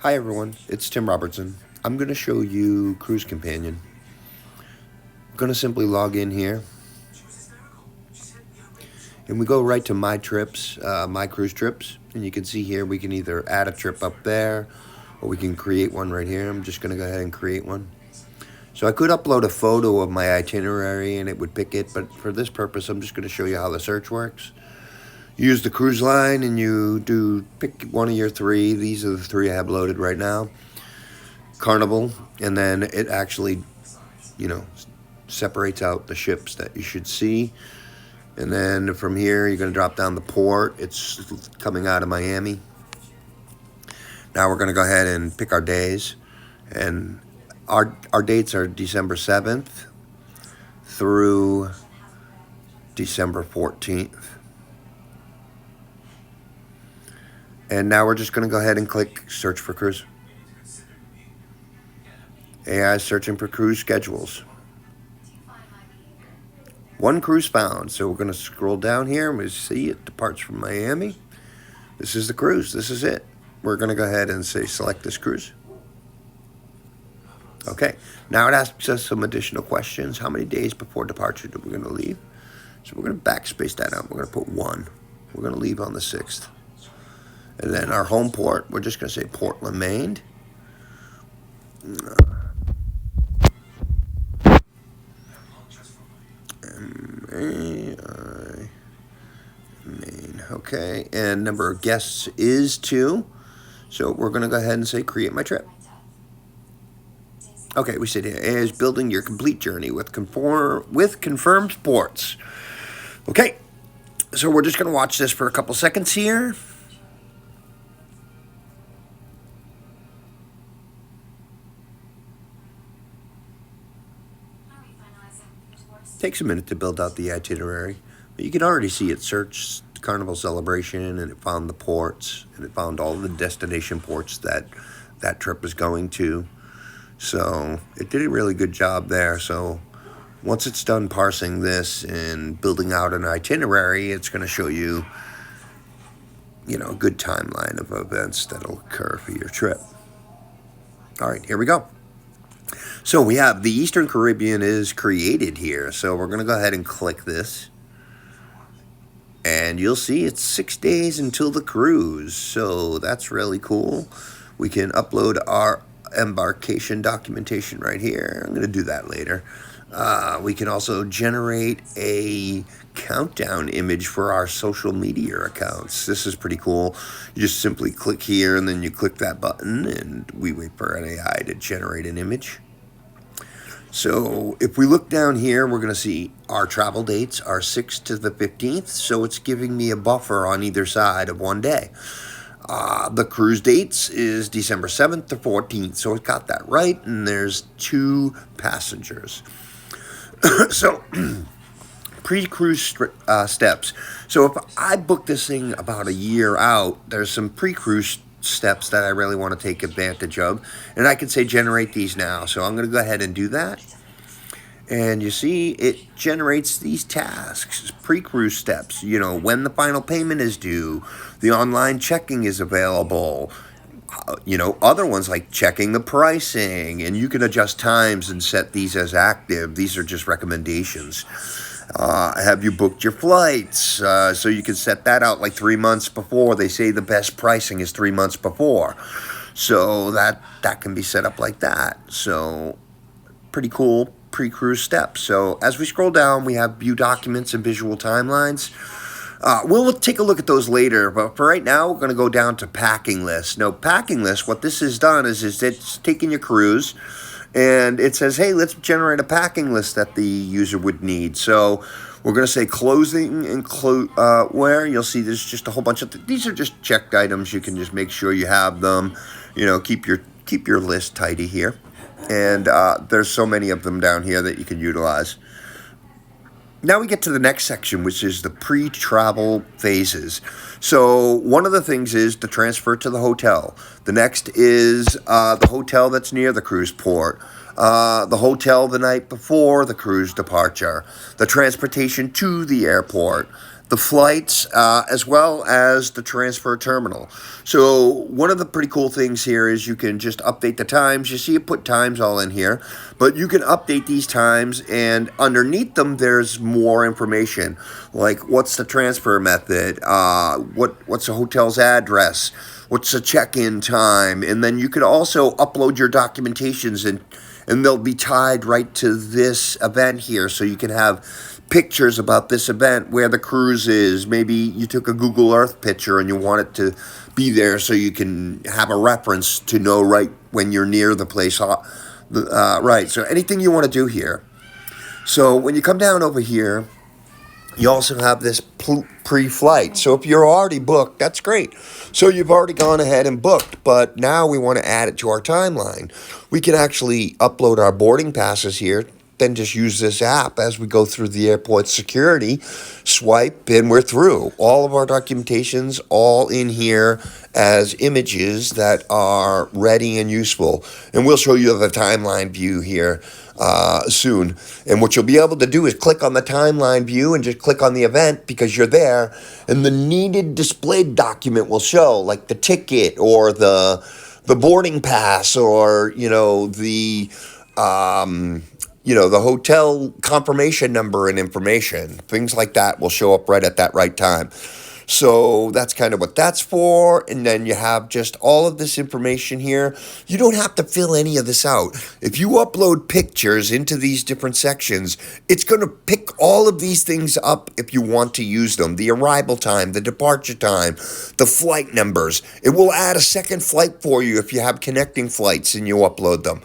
Hi everyone, it's Tim Robertson. I'm going to show you Cruise Companion. I'm going to simply log in here and we go right to My Trips, My Cruise Trips, and you can see here we can either add a trip up there or we can create one right here. I'm just going to go ahead and create one. So I could upload a photo of my itinerary and it would pick it, but for this purpose I'm just going to show you how the search works. You use the cruise line and you pick one of your three. These are the three I have loaded right now. Carnival, and then it actually, separates out the ships that you should see. And then from here, you're going to drop down the port. It's coming out of Miami. Now we're going to go ahead and pick our days. And our dates are December 7th through December 14th. And now we're just going to go ahead and click Search for Cruise. AI is searching for cruise schedules. One cruise found. So we're going to scroll down here and we see it departs from Miami. This is the cruise. This is it. We're going to go ahead and say select this cruise. Okay. Now it asks us some additional questions. How many days before departure are we going to leave? So we're going to backspace that out. We're going to put 1. We're going to leave on the 6th. And then our home port, we're just going to say Portland, Maine. MGWAI, Maine. Okay, and number of guests is 2. So we're going to go ahead and say create my trip. Okay, we said here, AI is building your complete journey with confirmed ports. Okay, so we're just going to watch this for a couple seconds here. Takes a minute to build out the itinerary, but you can already see it searched Carnival Celebration and it found the ports and it found all the destination ports that trip was going to. So it did a really good job there. So once it's done parsing this and building out an itinerary, it's going to show you, a good timeline of events that'll occur for your trip. All right, here we go. So we have the Eastern Caribbean is created here. So we're going to go ahead and click this. And you'll see it's 6 days until the cruise. So that's really cool. We can upload our embarkation documentation right here. I'm going to do that later. We can also generate a countdown image for our social media accounts. This is pretty cool. You just simply click here and then you click that button and we wait for an AI to generate an image. So if we look down here, we're going to see our travel dates are 6th to the 15th. So it's giving me a buffer on either side of 1 day. The cruise dates is December 7th to 14th. So it got that right. And there's 2 passengers. So pre-cruise steps. So if I book this thing about a year out, there's some pre-cruise steps that I really want to take advantage of. And I can say generate these now. So I'm going to go ahead and do that. And you see it generates these tasks, pre-cruise steps, when the final payment is due, the online checking is available, other ones like checking the pricing, and you can adjust times and set these as active. These are just recommendations. Have you booked your flights? So you can set that out like 3 months before. They say the best pricing is 3 months before. So that can be set up like that. So pretty cool pre-cruise steps. So as we scroll down, we have view documents and visual timelines. We'll take a look at those later, but for right now, we're going to go down to packing list. Now, packing list, what this has done is it's taking your cruise, and it says, hey, let's generate a packing list that the user would need. So we're going to say clothing and wear. You'll see there's just a whole bunch of these are just checked items. You can just make sure you have them. Keep your list tidy here. And there's so many of them down here that you can utilize. Now we get to the next section, which is the pre-travel phases. So one of the things is the transfer to the hotel. The next is the hotel that's near the cruise port. The hotel the night before the cruise departure. The transportation to the airport. the flights, as well as the transfer terminal. So one of the pretty cool things here is you can just update the times. You see it put times all in here, but you can update these times, and underneath them there's more information, like what's the transfer method, what's the hotel's address, what's the check-in time, and then you could also upload your documentations, and they'll be tied right to this event here, so you can have pictures about this event, where the cruise is. Maybe you took a Google Earth picture and you want it to be there so you can have a reference to know right when you're near the place. Right, so anything you want to do here. So when you come down over here, you also have this pre-flight. So if you're already booked, that's great. So you've already gone ahead and booked, but now we want to add it to our timeline. We can actually upload our boarding passes here, then just use this app as we go through the airport security, swipe, and we're through. All of our documentations all in here as images that are ready and useful. And we'll show you the timeline view here soon. And what you'll be able to do is click on the timeline view and just click on the event because you're there, and the needed displayed document will show, like the ticket or the boarding pass, or the hotel confirmation number and information. Things like that will show up right at that right time. So that's kind of what that's for. And then you have just all of this information here. You don't have to fill any of this out. If you upload pictures into these different sections, it's going to pick all of these things up if you want to use them. The arrival time, the departure time, the flight numbers. It will add a second flight for you if you have connecting flights and you upload them.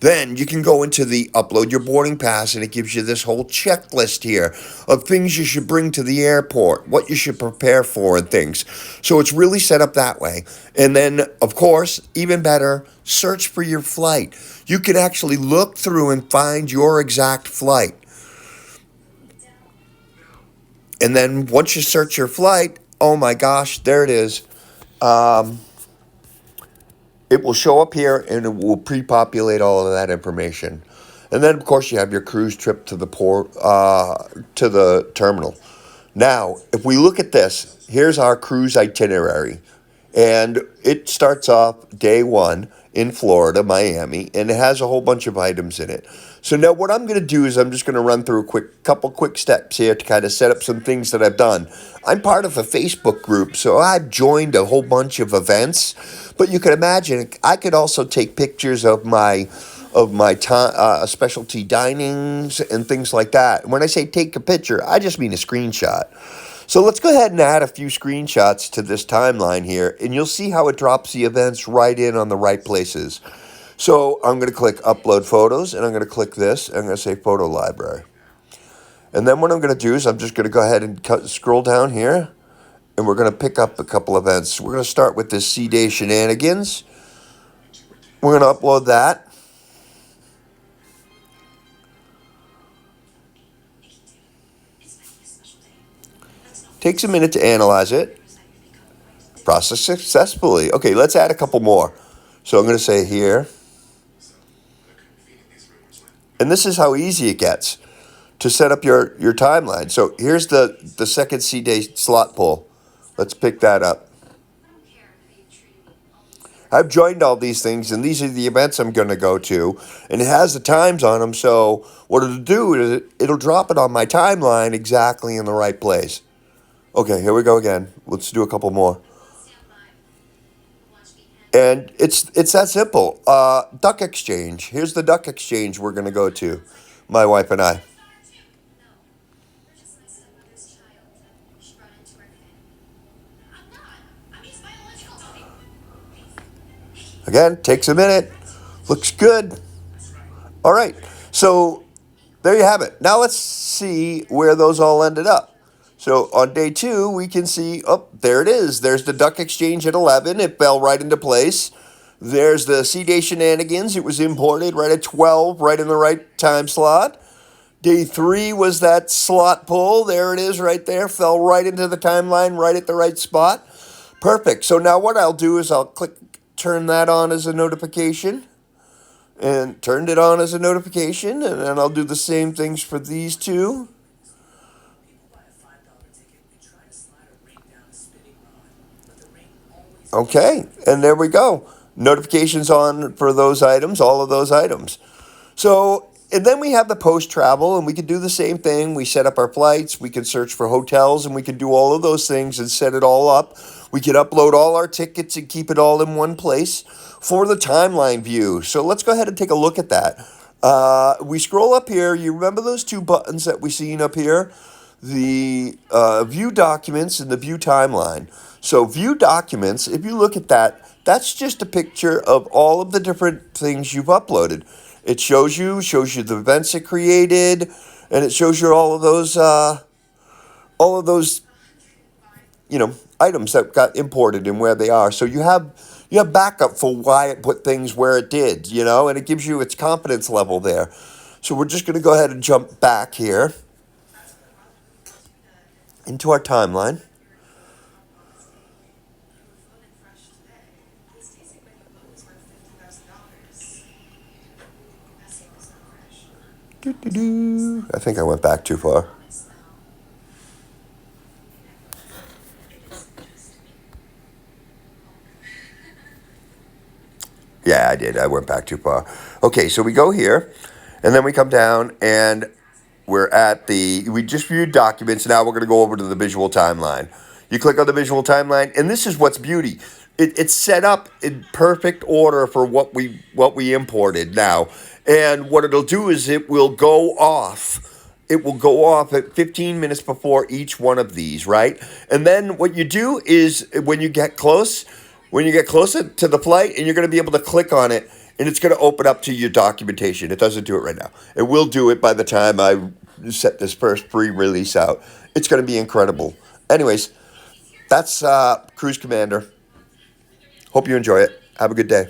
Then you can go into the upload your boarding pass, and it gives you this whole checklist here of things you should bring to the airport, what you should prepare for, and things. So it's really set up that way. And then, of course, even better, search for your flight. You can actually look through and find your exact flight. And then once you search your flight, oh my gosh, there it is. It will show up here, and it will pre-populate all of that information. And then, of course, you have your cruise trip to the port, to the terminal. Now, if we look at this, here's our cruise itinerary. And it starts off day one in Florida, Miami, and it has a whole bunch of items in it. So now what I'm going to do is I'm just going to run through a couple quick steps here to kind of set up some things that I've done. I'm part of a Facebook group, so I've joined a whole bunch of events. But you can imagine, I could also take pictures of my specialty dinings and things like that. When I say take a picture, I just mean a screenshot. So let's go ahead and add a few screenshots to this timeline here, and you'll see how it drops the events right in on the right places. So I'm going to click Upload Photos, and I'm going to click this, and I'm going to say Photo Library. And then what I'm going to do is I'm just going to go ahead and scroll down here, and we're going to pick up a couple events. We're going to start with this C-Day Shenanigans. We're going to upload that. Takes a minute to analyze it. Process successfully. Okay, let's add a couple more. So I'm going to say here. And this is how easy it gets to set up your timeline. So here's the second C-Day slot pull. Let's pick that up. I've joined all these things, and these are the events I'm going to go to. And it has the times on them, so what it'll do is it'll drop it on my timeline exactly in the right place. Okay, here we go again. Let's do a couple more. And it's that simple. Duck Exchange. Here's the Duck Exchange we're going to go to, my wife and I. Again, takes a minute. Looks good. All right, so there you have it. Now let's see where those all ended up. So on day 2, we can see, oh, there it is. There's the Duck Exchange at 11. It fell right into place. There's the C-Day Shenanigans. It was imported right at 12, right in the right time slot. Day 3 was that slot pull. There it is right there. Fell right into the timeline, right at the right spot. Perfect. So now what I'll do is I'll turn that on as a notification. And turned it on as a notification. And then I'll do the same things for these two. Okay, and there we go. Notifications on for those items, all of those items. So, and then we have the post travel, and we can do the same thing. We set up our flights, we can search for hotels, and we can do all of those things and set it all up. We can upload all our tickets and keep it all in one place for the timeline view. So let's go ahead and take a look at that. We scroll up here. You remember those two buttons that we seen up here? The view documents and the view timeline. So view documents, if you look at that, that's just a picture of all of the different things you've uploaded. It shows you the events it created, and it shows you all of those items that got imported and where they are. So you have backup for why it put things where it did, and it gives you its confidence level there. So we're just going to go ahead and jump back here into our timeline. I think I went back too far. Yeah, I did. I went back too far. Okay, so we go here, and then we come down, and we just viewed documents. Now we're going to go over to the visual timeline. You click on the visual timeline, and this is what's beauty. It's set up in perfect order for what we imported now. And what it'll do is it will go off. It will go off at 15 minutes before each one of these, right? And then what you do is when you get closer to the flight, and you're going to be able to click on it, and it's going to open up to your documentation. It doesn't do it right now. It will do it by the time I set this first pre-release out. It's going to be incredible. Anyways, that's Cruise Commander. Hope you enjoy it. Have a good day.